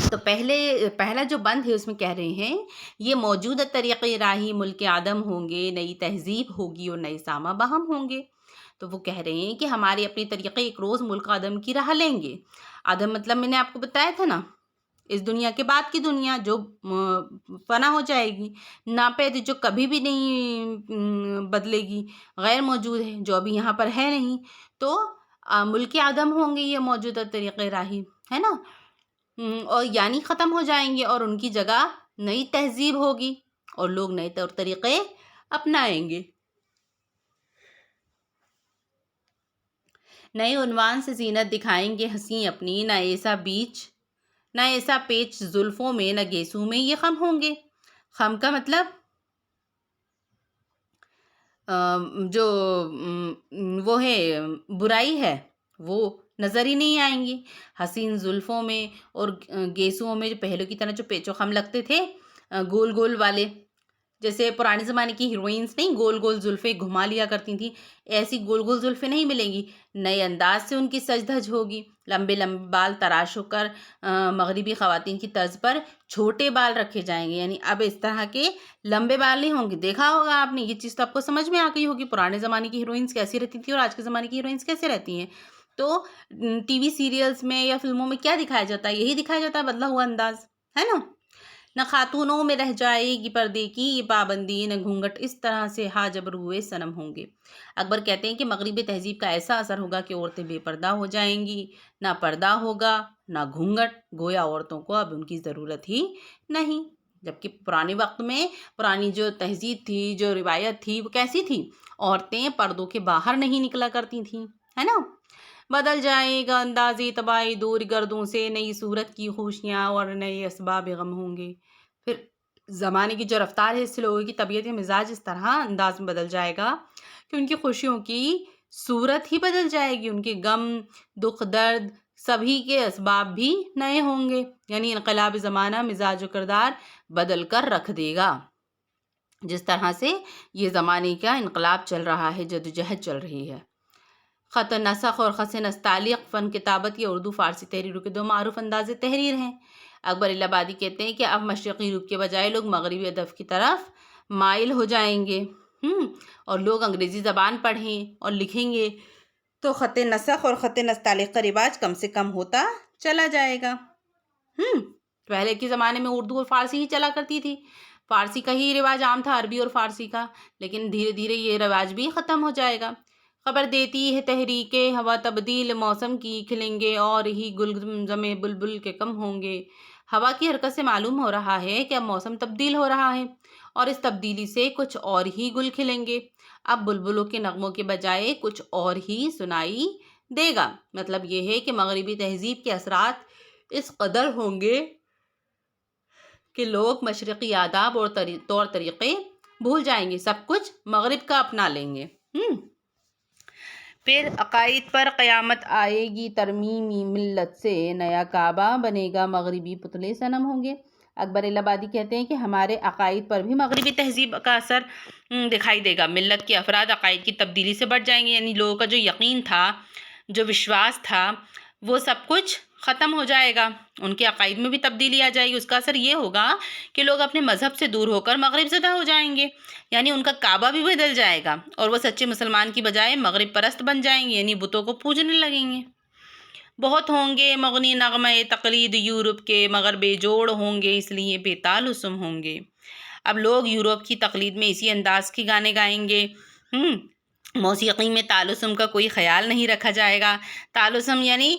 تو پہلا جو بند ہے اس میں کہہ رہے ہیں یہ موجودہ طریقے راہی ملک آدم ہوں گے، نئی تہذیب ہوگی اور نئے سامہ بہم ہوں گے۔ تو وہ کہہ رہے ہیں کہ ہمارے اپنے طریقے ایک روز ملک آدم کی راہ لیں گے۔ آدم مطلب میں نے آپ کو بتایا تھا نا، اس دنیا کے بعد کی دنیا جو فنا ہو جائے گی، ناپید جو کبھی بھی نہیں بدلے گی، غیر موجود ہے، جو ابھی یہاں پر ہے نہیں، تو ملک آدم ہوں گے یہ موجودہ طریقے راہی، ہے نا، اور یعنی ختم ہو جائیں گے، اور ان کی جگہ نئی تہذیب ہوگی اور لوگ نئے طور طریقے اپنائیں گے۔ نئے عنوان سے زینت دکھائیں گے حسین اپنی، نہ ایسا پیچ زلفوں میں، نہ گیسوں میں یہ خم ہوں گے۔ خم کا مطلب جو وہ ہے برائی ہے وہ نظر ہی نہیں آئیں گی۔ حسین زلفوں میں اور گیسوں میں جو پہلو کی طرح جو پیچ و خم لگتے تھے گول گول والے، جیسے پرانے زمانے کی ہیروئنس نہیں گول گول زلفیں گھما لیا کرتی تھیں، ایسی گول گول زلفیں نہیں ملیں گی۔ نئے انداز سے ان کی سج دھج ہوگی، لمبے لمبے بال تراش ہو کر مغربی خواتین کی طرز پر چھوٹے بال رکھے جائیں گے، یعنی اب اس طرح کے لمبے بال نہیں ہوں گے۔ دیکھا ہوگا آپ نے، یہ چیز تو آپ کو سمجھ میں آ گئی ہوگی، پرانے زمانے کی ہیروئنس کیسی رہتی تھی اور آج کے زمانے کی ہیروئنس کیسے رہتی ہیں۔ تو ٹی وی سیریلز میں یا فلموں میں کیا دکھایا جاتا ہے؟ یہی دکھایا جاتا ہے، بدلا ہوا انداز، ہے نا۔ نہ خاتونوں میں رہ جائے گی پردے کی یہ پابندی، نہ گھونگھٹ اس طرح سے حاجب روئے صنم ہوں گے۔ اکبر کہتے ہیں کہ مغربی تہذیب کا ایسا اثر ہوگا کہ عورتیں بے پردہ ہو جائیں گی، نہ پردہ ہوگا نہ گھونگھٹ، گویا عورتوں کو اب ان کی ضرورت ہی نہیں۔ جبکہ پرانے وقت میں پرانی جو تہذیب تھی، جو روایت تھی، وہ کیسی تھی؟ عورتیں پردوں کے باہر نہیں نکلا کرتی تھیں، ہے نا۔ بدل جائے گا انداز طباعی دور گردوں سے، نئی صورت کی خوشیاں اور نئے اسباب غم ہوں گے۔ پھر زمانے کی جو رفتار ہے اس سے لوگوں کی طبیعت مزاج اس طرح انداز میں بدل جائے گا کہ ان کی خوشیوں کی صورت ہی بدل جائے گی، ان کے غم دکھ درد سبھی کے اسباب بھی نئے ہوں گے، یعنی انقلاب زمانہ مزاج و کردار بدل کر رکھ دے گا۔ جس طرح سے یہ زمانے کا انقلاب چل رہا ہے، جدوجہد چل رہی ہے۔ خط نسخ اور خط نستعلیق فن کتابت یہ اردو فارسی تحریروں کے دو معروف انداز تحریر ہیں۔ اکبر الہ آبادی کہتے ہیں کہ اب مشرقی روپ کے بجائے لوگ مغربی ادب کی طرف مائل ہو جائیں گے، اور لوگ انگریزی زبان پڑھیں اور لکھیں گے تو خط نسخ اور خط نستعلیق کا رواج کم سے کم ہوتا چلا جائے گا۔ پہلے کے زمانے میں اردو اور فارسی ہی چلا کرتی تھی، فارسی کا ہی رواج عام تھا، عربی اور فارسی کا، لیکن دھیرے دھیرے یہ رواج بھی ختم ہو جائے گا۔ خبر دیتی ہے تحریک ہوا تبدیل موسم کی، کھلیں گے اور ہی گل زمے بلبل کے کم ہوں گے۔ ہوا کی حرکت سے معلوم ہو رہا ہے کہ اب موسم تبدیل ہو رہا ہے اور اس تبدیلی سے کچھ اور ہی گل کھلیں گے، اب بلبلوں کے نغموں کے بجائے کچھ اور ہی سنائی دے گا۔ مطلب یہ ہے کہ مغربی تہذیب کے اثرات اس قدر ہوں گے کہ لوگ مشرقی آداب اور طور طریقے بھول جائیں گے، سب کچھ مغرب کا اپنا لیں گے۔ پھر عقائد پر قیامت آئے گی ترمیمی ملت سے، نیا کعبہ بنے گا مغربی پتلے صنم ہوں گے۔ اکبر الہ آبادی کہتے ہیں کہ ہمارے عقائد پر بھی مغربی تہذیب کا اثر دکھائی دے گا، ملت کے افراد عقائد کی تبدیلی سے بڑھ جائیں گے، یعنی لوگوں کا جو یقین تھا، جو وشواس تھا، وہ سب کچھ ختم ہو جائے گا، ان کے عقائد میں بھی تبدیلی آ جائے گی۔ اس کا اثر یہ ہوگا کہ لوگ اپنے مذہب سے دور ہو کر مغرب زدہ ہو جائیں گے، یعنی ان کا کعبہ بھی بدل جائے گا اور وہ سچے مسلمان کی بجائے مغرب پرست بن جائیں گے، یعنی بتوں کو پوجنے لگیں گے۔ بہت ہوں گے مغنی نغمہ تقلید یورپ کے، مگر بے جوڑ ہوں گے اس لیے بے تال و سم ہوں گے۔ اب لوگ یورپ کی تقلید میں اسی انداز کے گانے گائیں گے، موسیقی میں تال و سم کا کوئی خیال نہیں رکھا جائے گا۔ تال و سم یعنی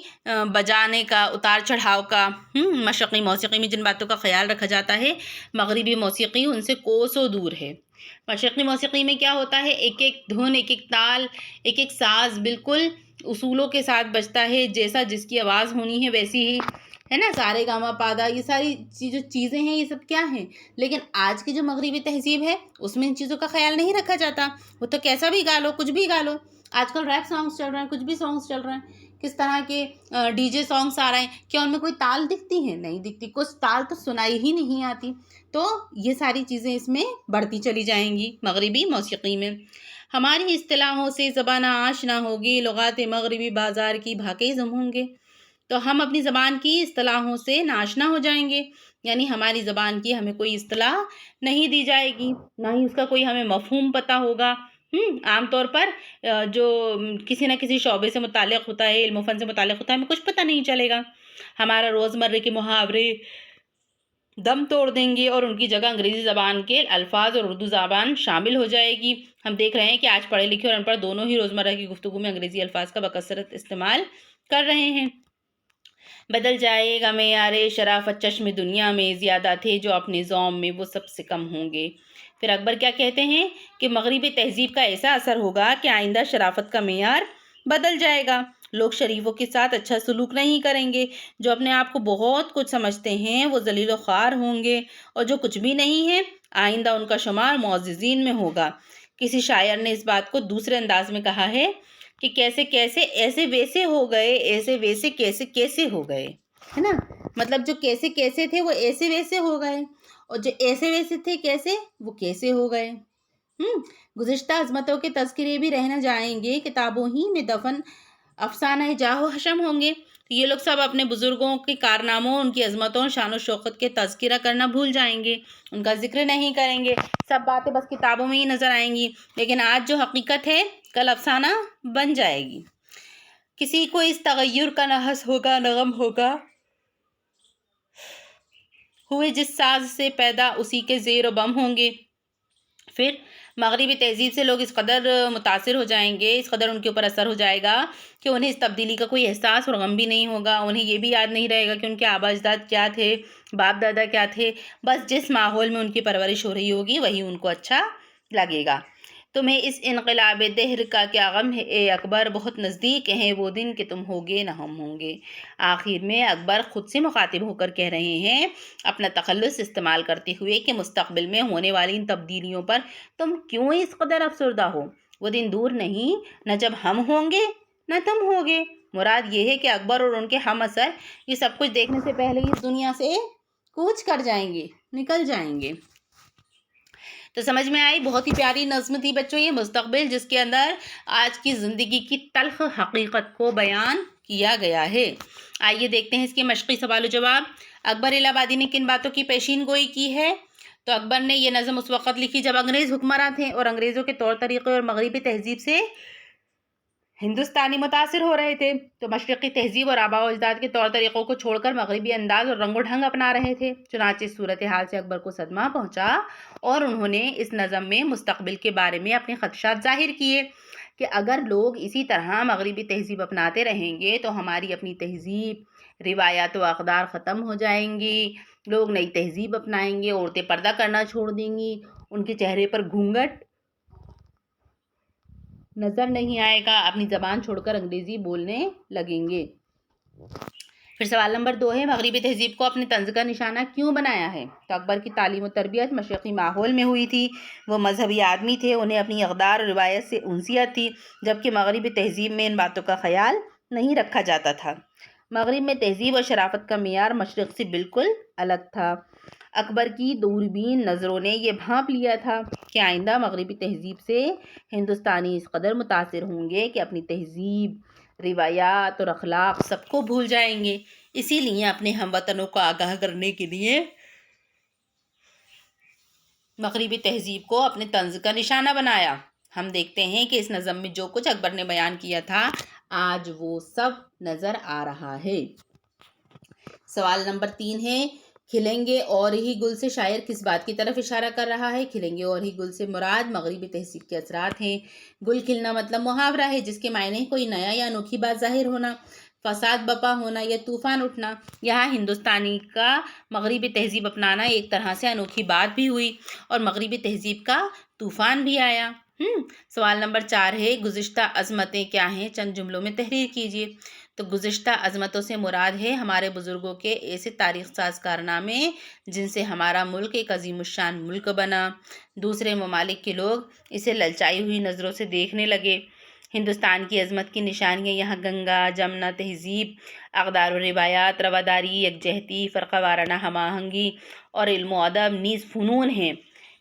بجانے کا، اتار چڑھاؤ کا، مشرقی موسیقی میں جن باتوں کا خیال رکھا جاتا ہے، مغربی موسیقی ان سے کوسوں دور ہے۔ مشرقی موسیقی میں کیا ہوتا ہے؟ ایک ایک دھن، ایک ایک تال، ایک ایک ساز بالکل اصولوں کے ساتھ بجتا ہے، جیسا جس کی آواز ہونی ہے ویسی ہی، ہے نا، سارے گاما پادا، یہ ساری جو چیزیں ہیں یہ سب کیا ہیں؟ لیکن آج کی جو مغربی تہذیب ہے اس میں ان چیزوں کا خیال نہیں رکھا جاتا، وہ تو کیسا بھی گا لو، کچھ بھی گا لو۔ آج کل ریپ سانگس چل رہے ہیں، کچھ بھی سانگس چل رہے ہیں، کس طرح کے ڈی جے سانگس آ رہے ہیں، کیا ان میں کوئی تال دکھتی ہے؟ نہیں دکھتی، کچھ تال تو سنائی ہی نہیں آتی۔ تو یہ ساری چیزیں اس میں بڑھتی چلی جائیں گی مغربی موسیقی میں۔ ہماری اصطلاحوں سے زبان آشنا ہوگی، لغات مغربی بازار کی بھاکے زم ہوں گے۔ تو ہم اپنی زبان کی اصطلاحوں سے ناشنا ہو جائیں گے، یعنی ہماری زبان کی ہمیں کوئی اصطلاح نہیں دی جائے گی، نہ ہی اس کا کوئی ہمیں مفہوم پتہ ہوگا۔ عام طور پر جو کسی نہ کسی شعبے سے متعلق ہوتا ہے، علم و فن سے متعلق ہوتا ہے، ہمیں کچھ پتہ نہیں چلے گا۔ ہمارا روزمرہ کے محاورے دم توڑ دیں گے اور ان کی جگہ انگریزی زبان کے الفاظ اور اردو زبان شامل ہو جائے گی۔ ہم دیکھ رہے ہیں کہ آج پڑھے لکھے اور ان پڑھ دونوں ہی روزمرہ کی گفتگو میں انگریزی الفاظ کا بکثرت استعمال کر رہے ہیں۔ بدل جائے گا معیار شرافت چشم دنیا میں، زیادہ تھے جو اپنے زوم میں وہ سب سے کم ہوں گے۔ پھر اکبر کیا کہتے ہیں کہ مغربی تہذیب کا ایسا اثر ہوگا کہ آئندہ شرافت کا معیار بدل جائے گا۔ لوگ شریفوں کے ساتھ اچھا سلوک نہیں کریں گے، جو اپنے آپ کو بہت کچھ سمجھتے ہیں وہ ذلیل و خوار ہوں گے، اور جو کچھ بھی نہیں ہے آئندہ ان کا شمار معززین میں ہوگا۔ کسی شاعر نے اس بات کو دوسرے انداز میں کہا ہے کہ کیسے کیسے ایسے ویسے ہو گئے، ایسے ویسے کیسے کیسے ہو گئے، ہے نا؟ مطلب جو کیسے کیسے تھے وہ ایسے ویسے ہو گئے، اور جو ایسے ویسے تھے کیسے وہ کیسے ہو گئے۔ گزشتہ عظمتوں کے تذکرے بھی رہ نہ جائیں گے، کتابوں ہی میں دفن افسانہ جاہ و حشم ہوں گے۔ یہ لوگ سب اپنے بزرگوں کے کارناموں، ان کی عظمتوں، شان و شوکت کے تذکرہ کرنا بھول جائیں گے، ان کا ذکر نہیں کریں گے، سب باتیں بس کتابوں میں ہی نظر آئیں گی، لیکن آج جو حقیقت ہے کل افسانہ بن جائے گی۔ کسی کو اس تغیر کا نہ حس ہوگا نہ غم ہوگا، ہوئے جس ساز سے پیدا اسی کے زیر و بم ہوں گے۔ پھر مغربی تہذیب سے لوگ اس قدر متاثر ہو جائیں گے، اس قدر ان کے اوپر اثر ہو جائے گا کہ انہیں اس تبدیلی کا کوئی احساس اور غم بھی نہیں ہوگا۔ انہیں یہ بھی یاد نہیں رہے گا کہ ان کے آبا اجداد کیا تھے، باپ دادا کیا تھے، بس جس ماحول میں ان کی پرورش ہو رہی ہوگی وہی ان کو اچھا لگے گا۔ تمہیں اس انقلاب دہر کا کیا غم ہے اے اکبر، بہت نزدیک ہیں وہ دن کہ تم ہوگے نہ ہم ہوں گے۔ آخر میں اکبر خود سے مخاطب ہو کر کہہ رہے ہیں اپنا تخلص استعمال کرتے ہوئے کہ مستقبل میں ہونے والی ان تبدیلیوں پر تم کیوں اس قدر افسردہ ہو؟ وہ دن دور نہیں، نہ جب ہم ہوں گے نہ تم ہوگے۔ مراد یہ ہے کہ اکبر اور ان کے ہم اثر یہ سب کچھ دیکھنے سے پہلے اس دنیا سے کوچ کر جائیں گے، نکل جائیں گے۔ تو سمجھ میں آئی؟ بہت ہی پیاری نظم تھی بچوں یہ مستقبل، جس کے اندر آج کی زندگی کی تلخ حقیقت کو بیان کیا گیا ہے۔ آئیے دیکھتے ہیں اس کے مشقی سوال و جواب۔ اکبر الہ آبادی نے کن باتوں کی پیشین گوئی کی ہے؟ تو اکبر نے یہ نظم اس وقت لکھی جب انگریز حکمراں تھے اور انگریزوں کے طور طریقے اور مغربی تہذیب سے ہندوستانی متاثر ہو رہے تھے، تو مشرقی تہذیب اور آباء و اجداد کے طور طریقوں کو چھوڑ کر مغربی انداز اور رنگ و ڈھنگ اپنا رہے تھے۔ چنانچہ اس صورتحال سے اکبر کو صدمہ پہنچا اور انہوں نے اس نظم میں مستقبل کے بارے میں اپنے خدشات ظاہر کیے کہ اگر لوگ اسی طرح مغربی تہذیب اپناتے رہیں گے تو ہماری اپنی تہذیب، روایات و اقدار ختم ہو جائیں گی، لوگ نئی تہذیب اپنائیں گے، عورتیں پردہ کرنا چھوڑ دیں گی، ان کے چہرے پر گھونگھٹ نظر نہیں آئے گا، اپنی زبان چھوڑ کر انگریزی بولنے لگیں گے۔ پھر سوال نمبر 2 ہے مغربی تہذیب کو اپنے طنز کا نشانہ کیوں بنایا ہے؟ تو اکبر کی تعلیم و تربیت مشرقی ماحول میں ہوئی تھی، وہ مذہبی آدمی تھے، انہیں اپنی اقدار اور روایت سے انسیت تھی، جبکہ مغربی تہذیب میں ان باتوں کا خیال نہیں رکھا جاتا تھا۔ مغرب میں تہذیب اور شرافت کا معیار مشرق سے بالکل الگ تھا۔ اکبر کی دوربین نظروں نے یہ بھانپ لیا تھا کہ آئندہ مغربی تہذیب سے ہندوستانی اس قدر متاثر ہوں گے کہ اپنی تہذیب، روایات اور اخلاق سب کو بھول جائیں گے۔ اسی لیے اپنے ہم وطنوں کو آگاہ کرنے کے لیے مغربی تہذیب کو اپنے طنز کا نشانہ بنایا۔ ہم دیکھتے ہیں کہ اس نظم میں جو کچھ اکبر نے بیان کیا تھا آج وہ سب نظر آ رہا ہے۔ سوال نمبر 3 ہے کھلیں گے اور ہی گل سے شاعر کس بات کی طرف اشارہ کر رہا ہے؟ کھلیں گے اور ہی گل سے مراد مغربی تہذیب کے اثرات ہیں۔ گل کھلنا مطلب محاورہ ہے جس کے معنی کوئی نیا یا انوکھی بات ظاہر ہونا، فساد بپا ہونا یا طوفان اٹھنا۔ یہاں ہندوستانی کا مغربی تہذیب اپنانا ایک طرح سے انوکھی بات بھی ہوئی اور مغربی تہذیب کا طوفان بھی آیا۔ سوال نمبر 4 ہے گزشتہ عظمتیں کیا ہیں؟ چند جملوں میں تحریر کیجیے۔ تو گزشتہ عظمتوں سے مراد ہے ہمارے بزرگوں کے ایسے تاریخ ساز کارنامے جن سے ہمارا ملک ایک عظیم الشان ملک بنا، دوسرے ممالک کے لوگ اسے للچائی ہوئی نظروں سے دیکھنے لگے۔ ہندوستان کی عظمت کی نشانیاں یہاں گنگا جمنا تہذیب، اقدار و روایات، رواداری، یکجہتی، فرقہ وارانہ ہم آہنگی اور علم و ادب نیز فنون ہیں۔